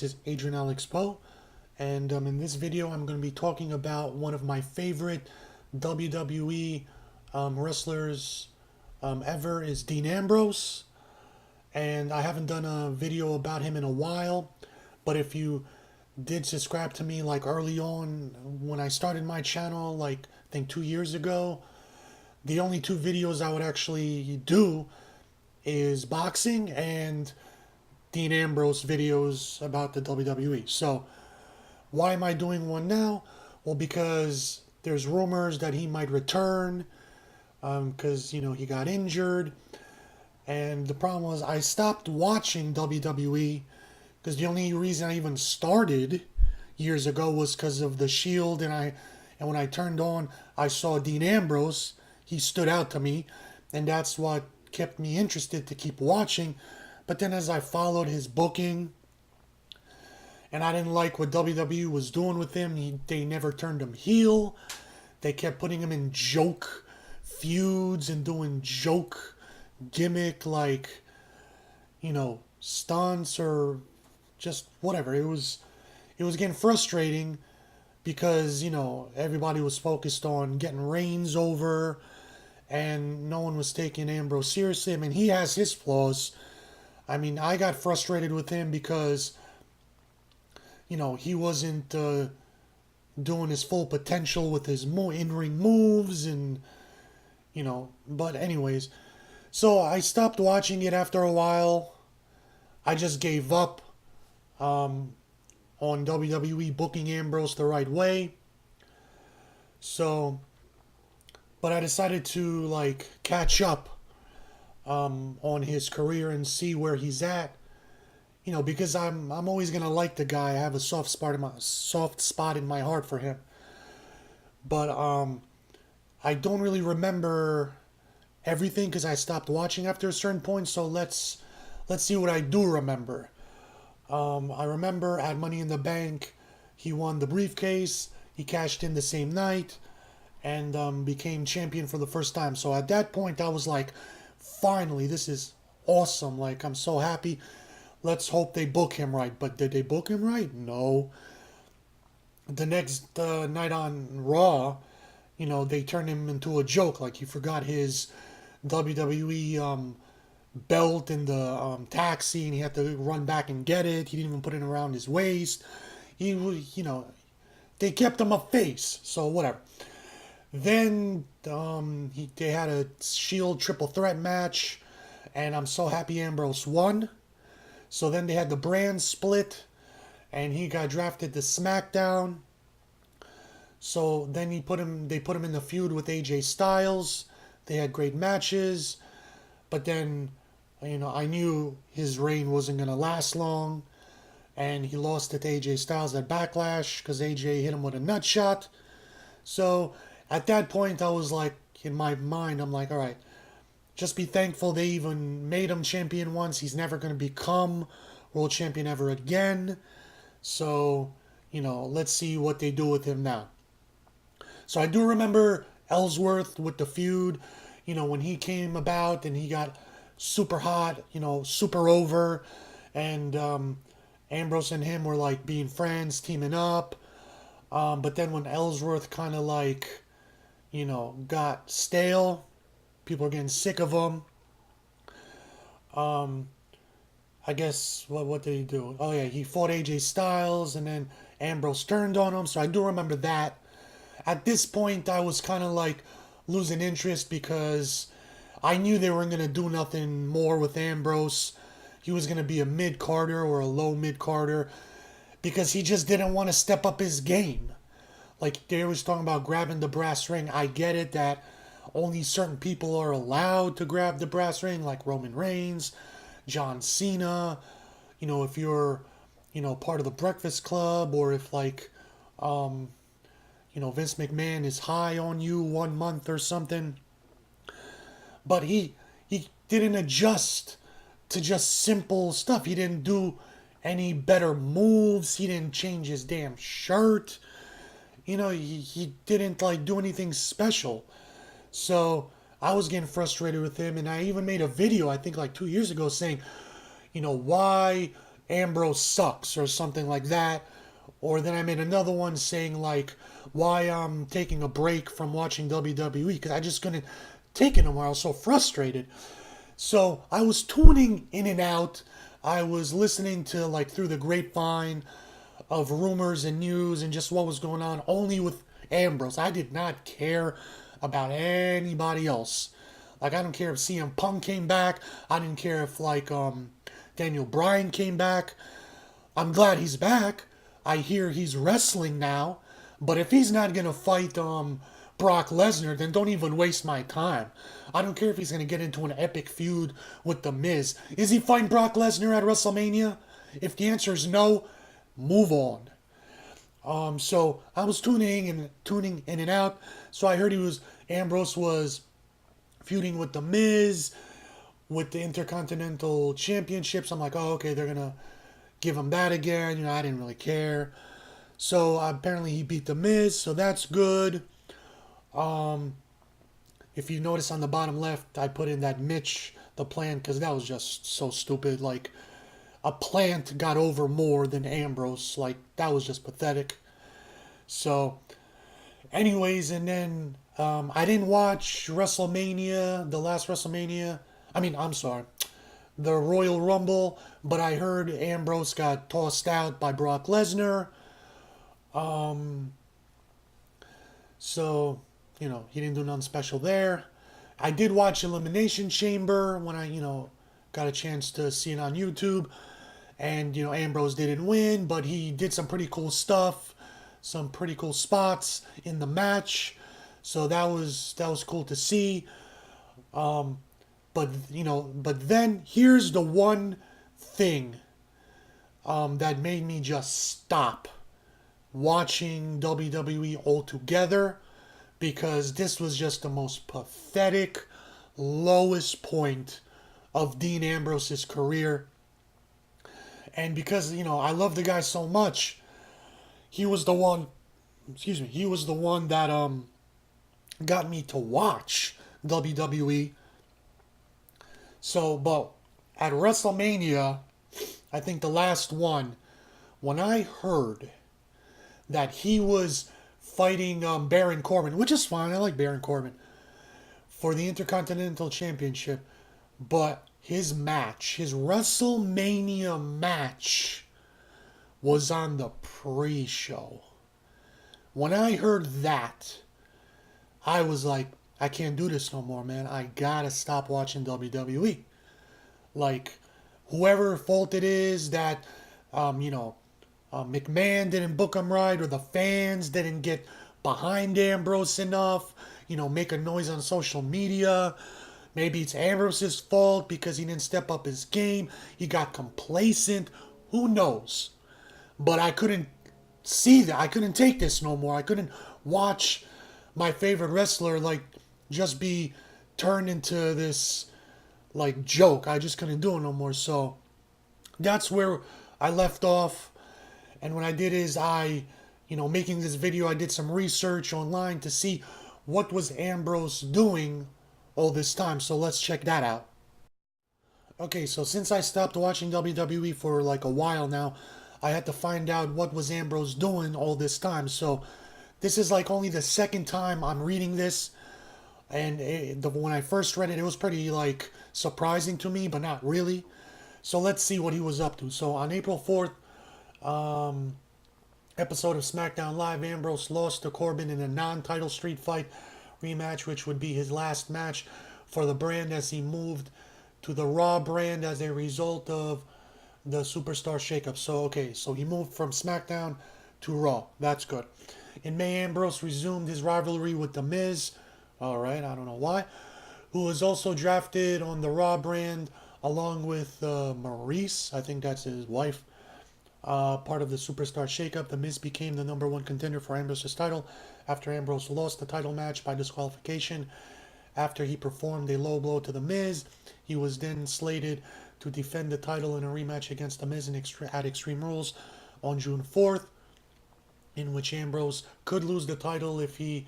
this is Adrian Alex Poe, and in this video I'm going to be talking about one of my favorite WWE wrestlers ever is Dean Ambrose, and I haven't done a video about him in a while, but if you did subscribe to me like early on when I started my channel, like I think 2 years ago, the only two videos I would actually do is boxing and Dean Ambrose videos about the WWE. So why am I doing one now? Well, because there's rumors that he might return because he got injured, and the problem was I stopped watching WWE because the only reason I even started years ago was because of the Shield, and when I turned on, I saw Dean Ambrose. He stood out to me, and that's what kept me interested to keep watching. But then as I followed his booking, and I didn't like what WWE was doing with him, they never turned him heel. They kept putting him in joke feuds and doing joke gimmick stunts or just whatever. It was getting frustrating because, everybody was focused on getting Reigns over and no one was taking Ambrose seriously. I mean, he has his flaws. I mean, I got frustrated with him because, he wasn't doing his full potential with his in-ring moves and, but anyways. So I stopped watching it after a while. I just gave up on WWE booking Ambrose the right way. So, but I decided to catch up on his career and see where he's at. Because I'm always gonna like the guy. I have a soft spot in my heart for him. But I don't really remember everything because I stopped watching after a certain point. So let's see what I do remember. I remember at Money in the Bank, he won the briefcase. He cashed in the same night and became champion for the first time. So at that point, I was like, finally, this is awesome. Like, I'm so happy. Let's hope they book him right. But did they book him right? No. The next night on Raw, they turned him into a joke. Like, he forgot his WWE belt in the taxi, and he had to run back and get it. He didn't even put it around his waist. He was, they kept him a face. So whatever. Then they had a Shield triple threat match, and I'm so happy Ambrose won. So then they had the brand split, and he got drafted to SmackDown. So then they put him in the feud with AJ Styles. They had great matches, but then I knew his reign wasn't gonna last long, and he lost it to AJ Styles at Backlash because AJ hit him with a nut shot. So at that point, I was like, in my mind, I'm like, all right, just be thankful they even made him champion once. He's never going to become world champion ever again. So, let's see what they do with him now. So I do remember Ellsworth with the feud, when he came about and he got super hot, super over. And Ambrose and him were like being friends, teaming up. But then when Ellsworth kind of got stale, people are getting sick of him. I guess, what did he do? Oh yeah, he fought AJ Styles, and then Ambrose turned on him, so I do remember that. At this point, I was kind of losing interest because I knew they weren't going to do nothing more with Ambrose. He was going to be a mid-carder or a low mid-carder because he just didn't want to step up his game. Like, they was talking about grabbing the brass ring. I get it that only certain people are allowed to grab the brass ring, like Roman Reigns, John Cena. If you're, part of the Breakfast Club, or if Vince McMahon is high on you 1 month or something. But he didn't adjust to just simple stuff. He didn't do any better moves. He didn't change his damn shirt. He didn't do anything special. So I was getting frustrated with him, and I even made a video, I think 2 years ago, saying, why Ambrose sucks or something like that. Or then I made another one saying like why I'm taking a break from watching WWE because I just couldn't take it anymore. I was so frustrated. So I was tuning in and out. I was listening to like through the grapevine of rumors and news and just what was going on only with Ambrose. I did not care about anybody else. Like I don't care if CM Punk came back. I didn't care if like Daniel Bryan came back. I'm glad he's back. I hear he's wrestling now. But if he's not gonna fight Brock Lesnar, then don't even waste my time. I don't care if he's gonna get into an epic feud with The Miz. Is he fighting Brock Lesnar at WrestleMania? If the answer is no, move on. So I was tuning in and out. So I heard Ambrose was feuding with The Miz with the Intercontinental Championships. I'm like, oh, okay, they're gonna give him that again. I didn't really care. So apparently he beat The Miz, so that's good. If you notice on the bottom left, I put in that Mitch, the plant, because that was just so stupid. Like, a plant got over more than Ambrose. Like, that was just pathetic. So, anyways, and then I didn't watch WrestleMania, the last WrestleMania. I'm sorry, the Royal Rumble, but I heard Ambrose got tossed out by Brock Lesnar. So, he didn't do nothing special there. I did watch Elimination Chamber when I, got a chance to see it on YouTube. And, Ambrose didn't win, but he did some pretty cool stuff, some pretty cool spots in the match. So that was cool to see. But then here's the one thing that made me just stop watching WWE altogether because this was just the most pathetic, lowest point of Dean Ambrose's career. And because, I love the guy so much, he was the one, he was the one that got me to watch WWE. So, but at WrestleMania, I think the last one, when I heard that he was fighting Baron Corbin, which is fine, I like Baron Corbin, for the Intercontinental Championship, but his match, his WrestleMania match, was on the pre-show. When I heard that, I was like, I can't do this no more, man. I gotta stop watching WWE. Like, whoever fault it is that, McMahon didn't book him right, or the fans didn't get behind Ambrose enough, make a noise on social media. Maybe it's Ambrose's fault because he didn't step up his game. He got complacent. Who knows? But I couldn't see that. I couldn't take this no more. I couldn't watch my favorite wrestler just be turned into this joke. I just couldn't do it no more. So that's where I left off. And what I did is making this video, I did some research online to see what was Ambrose doing all this time. So let's check that out. Okay, so since I stopped watching WWE for a while now, I had to find out what was Ambrose doing all this time. So this is only the second time I'm reading this. And when I first read it, it was pretty surprising to me, but not really. So let's see what he was up to. So on April 4th, episode of SmackDown Live, Ambrose lost to Corbin in a non-title street fight rematch, which would be his last match for the brand as he moved to the Raw brand as a result of the Superstar shakeup. So he moved from SmackDown to Raw. That's good. In May, Ambrose resumed his rivalry with The Miz. All right, I don't know why. Who was also drafted on the Raw brand along with Maurice. I think that's his wife. Part of the Superstar shakeup, The Miz became the number one contender for Ambrose's title after Ambrose lost the title match by disqualification. After he performed a low blow to The Miz, he was then slated to defend the title in a rematch against The Miz at Extreme Rules on June 4th, in which Ambrose could lose the title if he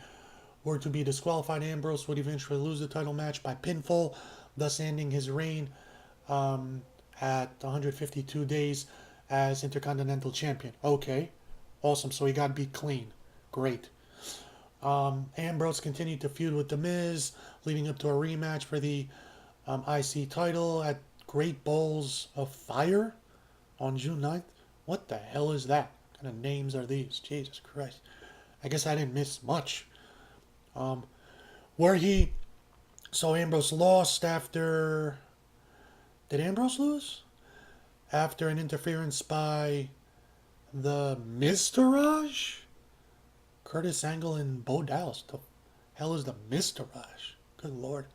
were to be disqualified. Ambrose would eventually lose the title match by pinfall, thus ending his reign at 152 days as Intercontinental Champion. Okay, awesome. So he got beat clean. Great. Ambrose continued to feud with The Miz, leading up to a rematch for the IC title at Great Balls of Fire on June 9th. What the hell is that? What kind of names are these? Jesus Christ. I guess I didn't miss much. Um, where he. So Ambrose lost after. Did Ambrose lose? After an interference by the Miztourage? Curtis Angle and Bo Dallas. The hell is the Miztourage? Good lord.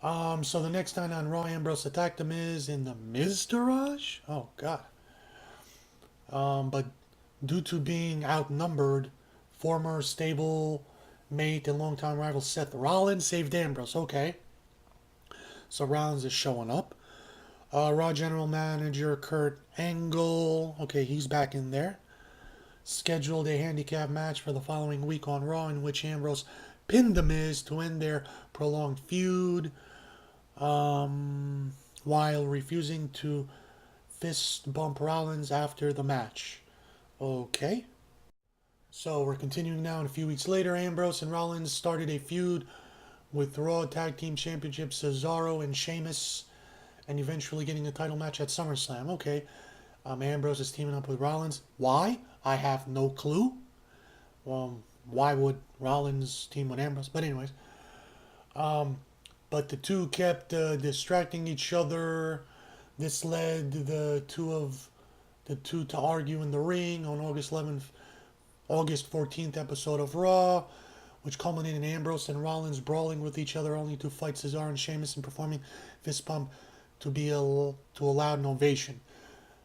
So the next night on Raw, Ambrose attacked The Miz in the Miztourage? Oh god. But due to being outnumbered, former stable mate and longtime rival Seth Rollins saved Ambrose. Okay. So Rollins is showing up. Raw General Manager Kurt Angle. Okay, he's back in there. Scheduled a handicap match for the following week on Raw in which Ambrose pinned The Miz to end their prolonged feud while refusing to fist bump Rollins after the match. Okay. So we're continuing now, and a few weeks later, Ambrose and Rollins started a feud with the Raw Tag Team Championship Cesaro and Sheamus, and eventually getting a title match at SummerSlam. Okay. Ambrose is teaming up with Rollins. Why? I have no clue. Why would Rollins team with Ambrose? But anyways, but the two kept distracting each other. This led the two to argue in the ring on August 14th episode of Raw, which culminated in Ambrose and Rollins brawling with each other, only to fight Cesaro and Sheamus and performing fist bump to a loud ovation.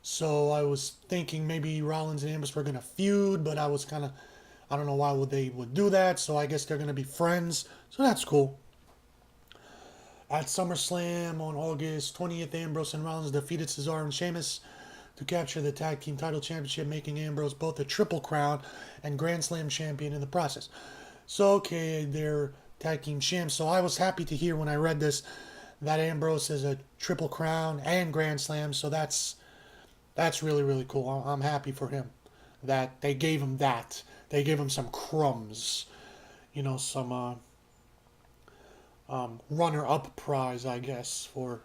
So I was thinking maybe Rollins and Ambrose were gonna feud, but I don't know why they would do that. So I guess they're gonna be friends. So that's cool. At SummerSlam on August 20th, Ambrose and Rollins defeated Cesaro and Sheamus to capture the Tag Team Title Championship, making Ambrose both a Triple Crown and Grand Slam champion in the process. So okay, they're Tag Team champs. So I was happy to hear when I read this that Ambrose is a Triple Crown and Grand Slam. So that's really, really cool. I'm happy for him that they gave him that. They gave him some crumbs, some runner-up prize, I guess, for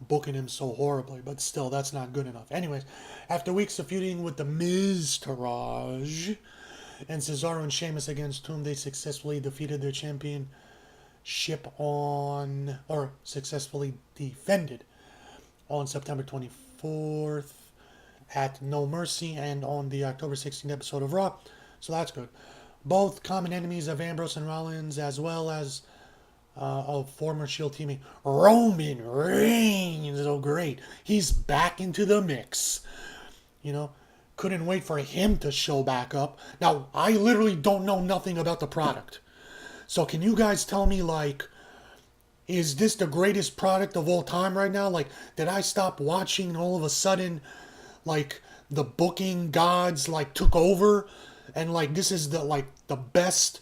booking him so horribly. But still, that's not good enough. Anyways, after weeks of feuding with the Miztourage and Cesaro and Sheamus, against whom they successfully defeated their championship successfully defended on September 24th. At No Mercy and on the October 16th episode of Raw. So that's good. Both common enemies of Ambrose and Rollins, as well as of former Shield teammate Roman Reigns. Oh, great. He's back into the mix. Couldn't wait for him to show back up. Now, I literally don't know nothing about the product. So can you guys tell me, is this the greatest product of all time right now? Did I stop watching and all of a sudden the booking gods took over and this is the best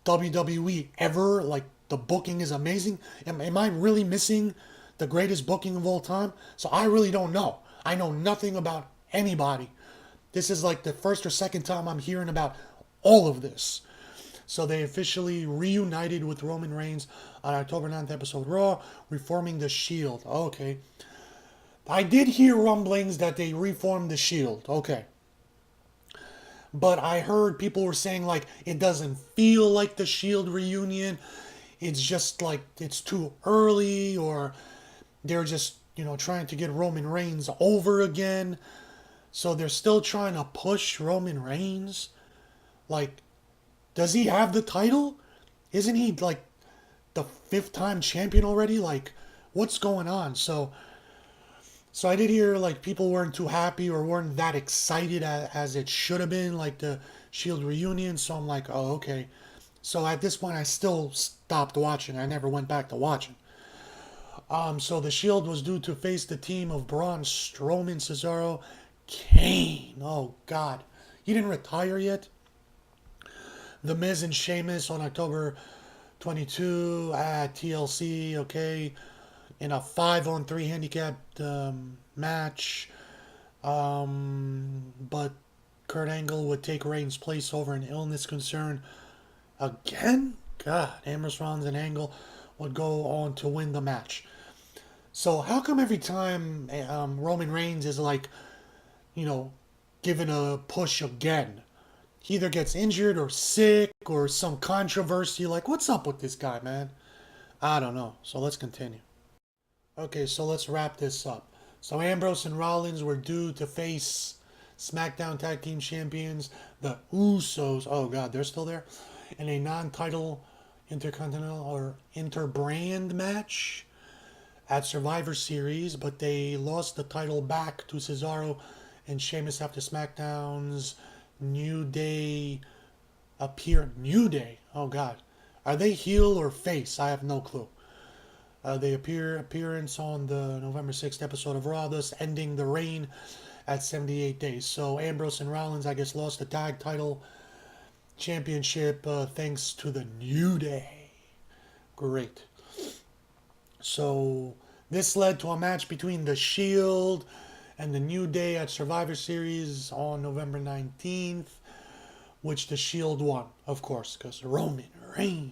WWE ever, the booking is amazing? Am I really missing the greatest booking of all time? So I really don't know. I know nothing about anybody. This is the first or second time I'm hearing about all of this. So they officially reunited with Roman Reigns on October 9th episode Raw, reforming the Shield. Okay. I did hear rumblings that they reformed the Shield. Okay. But I heard people were saying it doesn't feel like the Shield reunion. It's just it's too early, or they're just, trying to get Roman Reigns over again. So they're still trying to push Roman Reigns. Does he have the title? Isn't he the 5th time champion already? What's going on? So I did hear people weren't too happy or weren't that excited as it should have been, the Shield reunion. So I'm oh, okay. So at this point, I still stopped watching. I never went back to watching. So the Shield was due to face the team of Braun Strowman, Cesaro, Kane. Oh God, he didn't retire yet. The Miz and Sheamus on October 22 at TLC. Okay. In a 5-on-3 handicapped match. But Kurt Angle would take Reigns' place over an illness concern again. God, Ambrose, Rollins, and Angle would go on to win the match. So how come every time Roman Reigns is like, you know, given a push again, he either gets injured or sick or some controversy? Like, what's up with this guy, man? I don't know. So let's continue. Okay, so let's wrap this up. So Ambrose and Rollins were due to face SmackDown Tag Team Champions, the Usos. Oh God, they're still there, in a non-title intercontinental or interbrand match at Survivor Series, but they lost the title back to Cesaro and Sheamus after SmackDown's New Day New Day. Oh God, are they heel or face? I have no clue. They appearance on the November 6th episode of Raw, thus ending the reign at 78 days. So Ambrose and Rollins, I guess, lost the tag title championship thanks to the New Day. Great. So this led to a match between the Shield and the New Day at Survivor Series on November 19th, which the Shield won, of course, because Roman Reigns.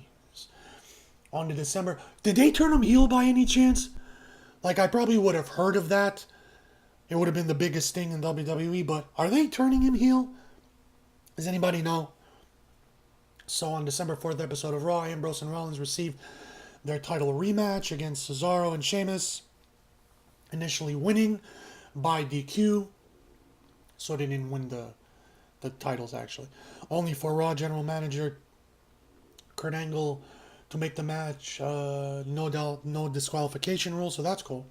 On to December. Did they turn him heel by any chance? Like, I probably would have heard of that. It would have been the biggest thing in WWE, but are they turning him heel? Does anybody know? So on December 4th episode of Raw, Ambrose and Rollins received their title rematch against Cesaro and Sheamus, initially winning by DQ. So they didn't win the titles, actually. Only for Raw General Manager Kurt Angle to make the match, no disqualification rule, so that's cool.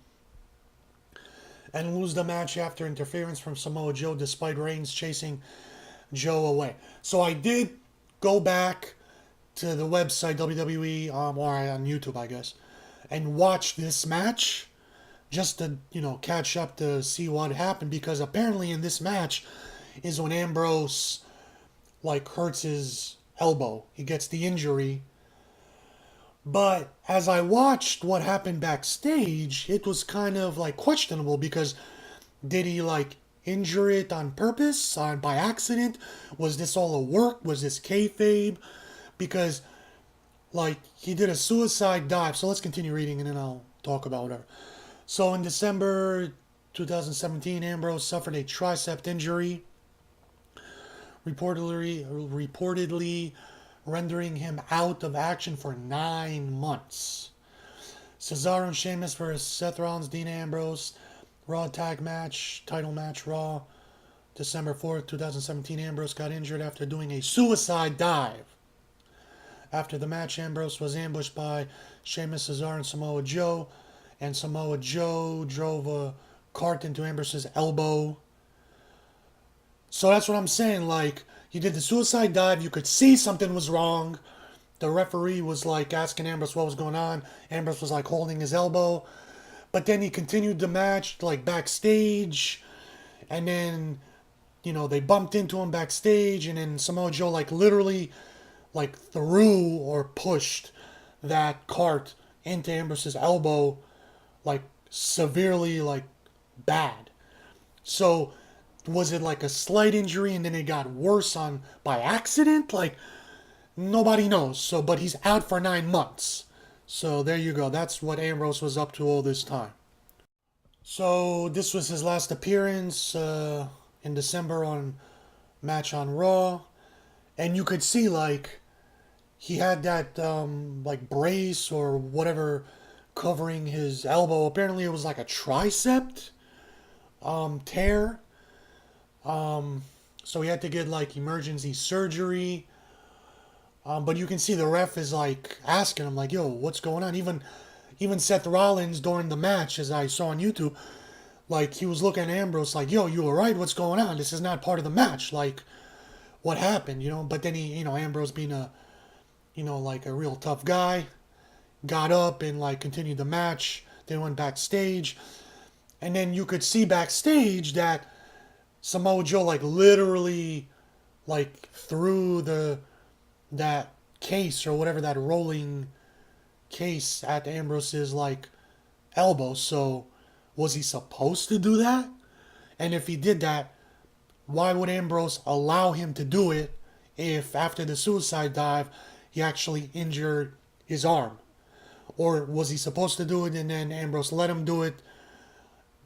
And lose the match after interference from Samoa Joe, despite Reigns chasing Joe away. So I did go back to the website WWE, or on YouTube, I guess, and watch this match just to, catch up to see what happened, because apparently in this match is when Ambrose hurts his elbow. He gets the injury. But as I watched what happened backstage, it was kind of questionable, because did he injure it on purpose, by accident? Was this all a work? Was this kayfabe? Because he did a suicide dive. So let's continue reading and then I'll talk about whatever. So in December 2017, Ambrose suffered a tricep injury, reportedly rendering him out of action for 9 months. Cesaro and Sheamus versus Seth Rollins, Dean Ambrose, Raw tag match, title match, Raw, December 4th, 2017. Ambrose got injured after doing a suicide dive. After the match, Ambrose was ambushed by Sheamus, Cesaro, and Samoa Joe, and Samoa Joe drove a cart into Ambrose's elbow. So that's what I'm saying, he did the suicide dive. You could see something was wrong. The referee was asking Ambrose what was going on. Ambrose was holding his elbow. But then he continued the match backstage. And then, they bumped into him backstage. And then Samoa Joe literally threw or pushed that cart into Ambrose's elbow severely bad. So was it a slight injury and then it got worse by accident? Nobody knows. So, but he's out for 9 months. So there you go. That's what Ambrose was up to all this time. So this was his last appearance in December on match on Raw, and you could see he had that brace or whatever covering his elbow. Apparently it was a tricep tear. So he had to get emergency surgery. But you can see the ref is asking him yo, what's going on? Even Seth Rollins during the match, as I saw on YouTube, he was looking at Ambrose yo, you alright? What's going on? This is not part of the match. What happened? But then he, Ambrose being a real tough guy, got up and continued the match. They went backstage, and then you could see backstage that Samoa Joe literally threw that case or whatever, that rolling case at Ambrose's elbow. So was he supposed to do that? And if he did that, why would Ambrose allow him to do it if after the suicide dive he actually injured his arm? Or was he supposed to do it and then Ambrose let him do it,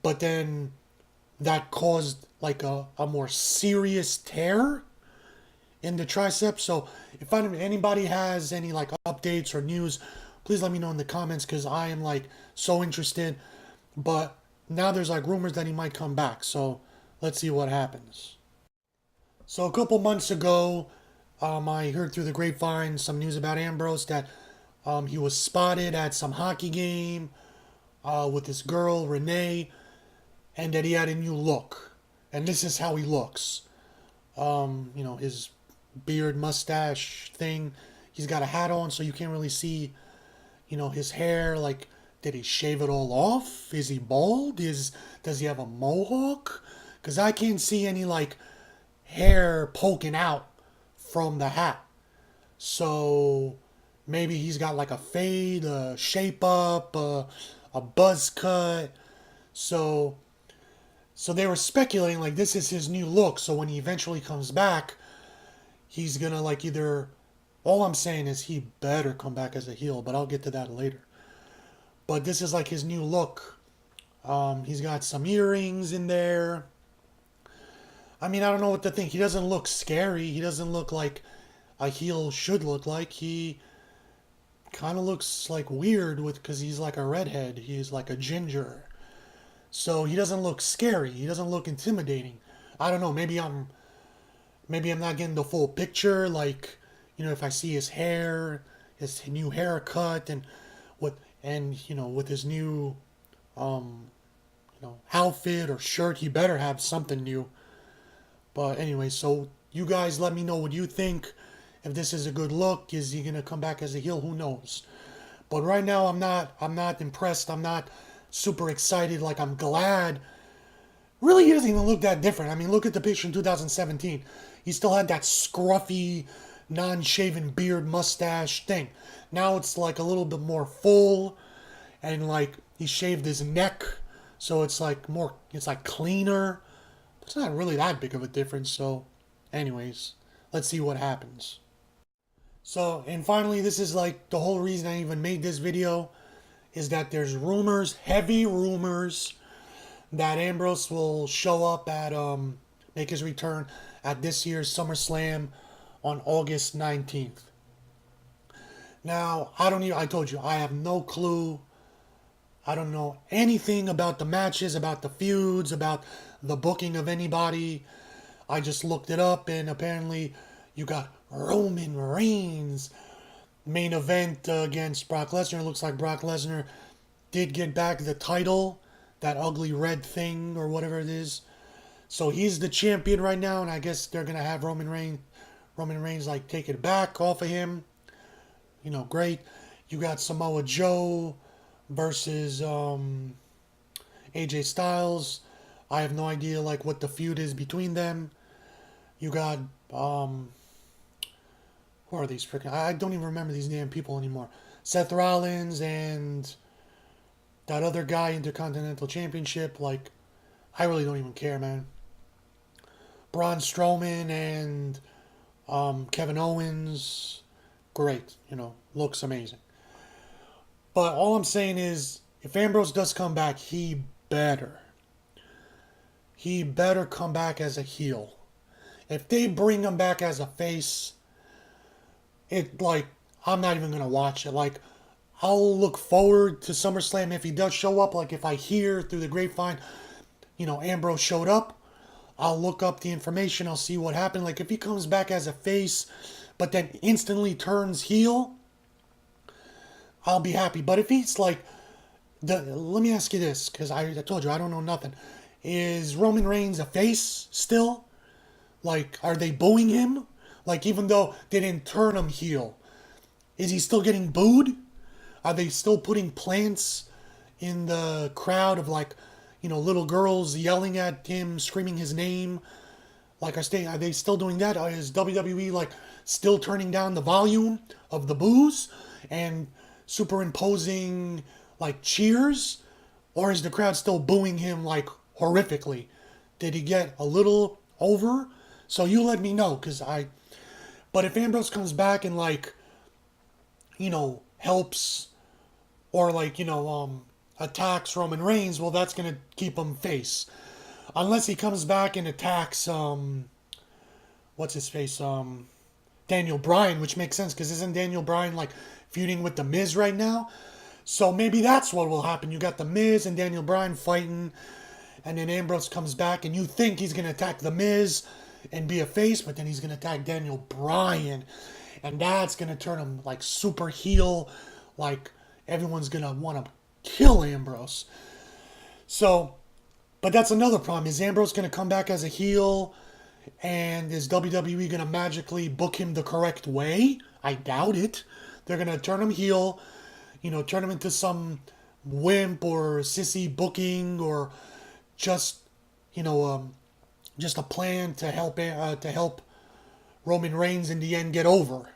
but then that caused like a more serious tear in the tricep? So if anybody has any like updates or news, please let me know in the comments because I am like so interested. But now there's like rumors that he might come back, so let's see what happens. So a couple months ago, I heard through the grapevine some news about Ambrose that he was spotted at some hockey game with this girl, Renee, and that he had a new look. And this is how he looks. His beard, mustache thing. He's got a hat on, so you can't really see, his hair. Like, did he shave it all off? Is he bald? Does he have a mohawk? Because I can't see any, like, hair poking out from the hat. So maybe he's got like a fade, a shape up, a buzz cut. So they were speculating like this is his new look. So when he eventually comes back, he's gonna like either. All I'm saying is he better come back as a heel, but I'll get to that later. But this is like his new look. He's got some earrings in there. I mean, I don't know what to think. He doesn't look scary. He doesn't look like a heel should look like. He kind of looks like weird because he's like a redhead. He's like a ginger. So he doesn't look scary. He doesn't look intimidating. I don't know. Maybe I'm not getting the full picture. Like, if I see his hair, his new haircut, and with his new outfit or shirt, he better have something new. But anyway, so you guys let me know what you think. If this is a good look, is he gonna come back as a heel? Who knows? But right now, I'm not impressed. I'm not super excited. Like, I'm glad. Really, he doesn't even look that different. I mean, look at the picture in 2017. He still had that scruffy, non-shaven beard, mustache thing. Now it's like a little bit more full, and like he shaved his neck, so it's like cleaner. It's not really that big of a difference. So, anyways, let's see what happens. So, and finally, this is like the whole reason I even made this video, is that there's rumors, heavy rumors, that Ambrose will show up at make his return at this year's SummerSlam on August 19th. Now, I told you, I have no clue. I don't know anything about the matches, about the feuds, about the booking of anybody. I just looked it up, and apparently you got Roman Reigns main event against Brock Lesnar. It looks like Brock Lesnar did get back the title, that ugly red thing or whatever it is. So he's the champion right now, and I guess they're gonna have Roman Reigns like take it back off of him. Great. You got Samoa Joe versus AJ Styles. I have no idea like what the feud is between them. You got who are these freaking? I don't even remember these damn people anymore. Seth Rollins and that other guy, Intercontinental Championship. Like, I really don't even care, man. Braun Strowman and Kevin Owens. Great, looks amazing. But all I'm saying is, if Ambrose does come back, he better come back as a heel. If they bring him back as a face, I'm not even gonna watch it. Like, I'll look forward to SummerSlam if he does show up. Like, if I hear through the grapevine, Ambrose showed up, I'll look up the information. I'll see what happened. Like, if he comes back as a face, but then instantly turns heel, I'll be happy. But if he's like, let me ask you this, because I told you I don't know nothing. Is Roman Reigns a face still? Like, are they booing him? Like, even though they didn't turn him heel, is he still getting booed? Are they still putting plants in the crowd of like, little girls yelling at him, screaming his name? Like, are they still doing that? Or is WWE like still turning down the volume of the boos and superimposing like cheers? Or is the crowd still booing him like horrifically? Did he get a little over? So you let me know, but if Ambrose comes back and like, helps or like, attacks Roman Reigns, well, that's gonna keep him face. Unless he comes back and attacks, what's his face, Daniel Bryan, which makes sense because isn't Daniel Bryan like feuding with the Miz right now? So maybe that's what will happen. You got the Miz and Daniel Bryan fighting, and then Ambrose comes back, and you think he's gonna attack the Miz and be a face, but then he's gonna attack Daniel Bryan, and that's gonna turn him like super heel, like everyone's gonna want to kill Ambrose. So, but that's another problem. Is Ambrose gonna come back as a heel? And is WWE going to magically book him the correct way? I doubt it. They're going to turn him heel, turn him into some wimp or sissy booking, or just, just a plan to help Roman Reigns in the end get over.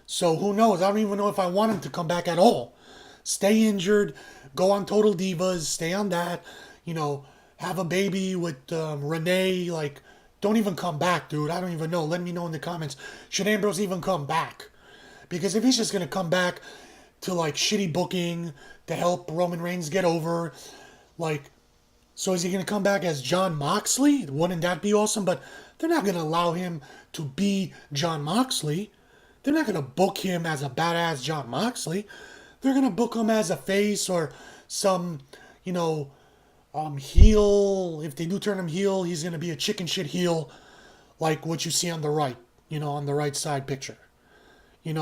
So who knows? I don't even know if I want him to come back at all. Stay injured, go on Total Divas, stay on that, have a baby with Renee, like, don't even come back, dude. I don't even know. Let me know in the comments. Should Ambrose even come back? Because if he's just going to come back to, like, shitty booking to help Roman Reigns get over, like, so is he going to come back as Jon Moxley? Wouldn't that be awesome? But they're not going to allow him to be Jon Moxley. They're not going to book him as a badass Jon Moxley. They're going to book him as a face or some, heel. If they do turn him heel, he's going to be a chicken shit heel, like what you see on the right, on the right side picture. Ed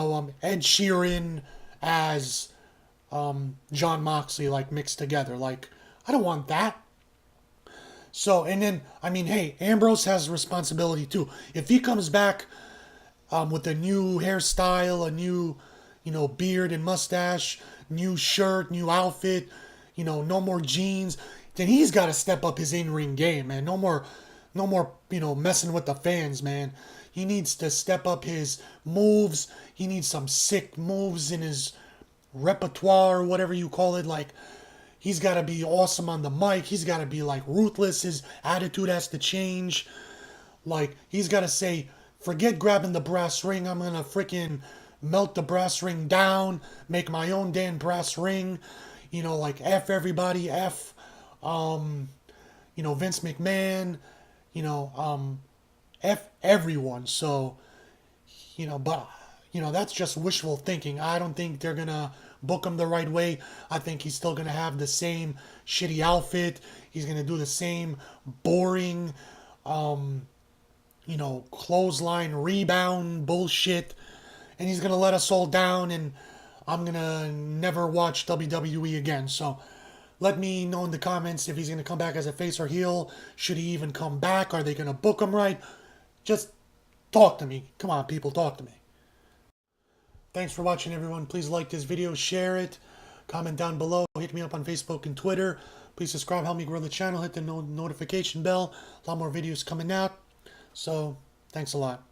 Sheeran as Jon Moxley, like mixed together. Like, I don't want that. So, and then, hey, Ambrose has responsibility too. If he comes back with a new hairstyle, a new, beard and mustache, new shirt, new outfit, no more jeans, then he's got to step up his in-ring game, man. No more, messing with the fans, man. He needs to step up his moves. He needs some sick moves in his repertoire, whatever you call it. Like, he's got to be awesome on the mic. He's got to be, like, ruthless. His attitude has to change. Like, he's got to say, forget grabbing the brass ring. I'm going to freaking melt the brass ring down, make my own damn brass ring. Like, F everybody, F Vince McMahon, F everyone. So, but, that's just wishful thinking. I don't think they're going to book him the right way. I think he's still going to have the same shitty outfit. He's going to do the same boring, clothesline rebound bullshit. And he's going to let us all down, and I'm going to never watch WWE again. So, let me know in the comments if he's going to come back as a face or heel. Should he even come back? Are they going to book him right? Just talk to me. Come on, people, talk to me. Thanks for watching, everyone. Please like this video, share it, comment down below, hit me up on Facebook and Twitter. Please subscribe, help me grow the channel, hit the notification bell. A lot more videos coming out. So, thanks a lot.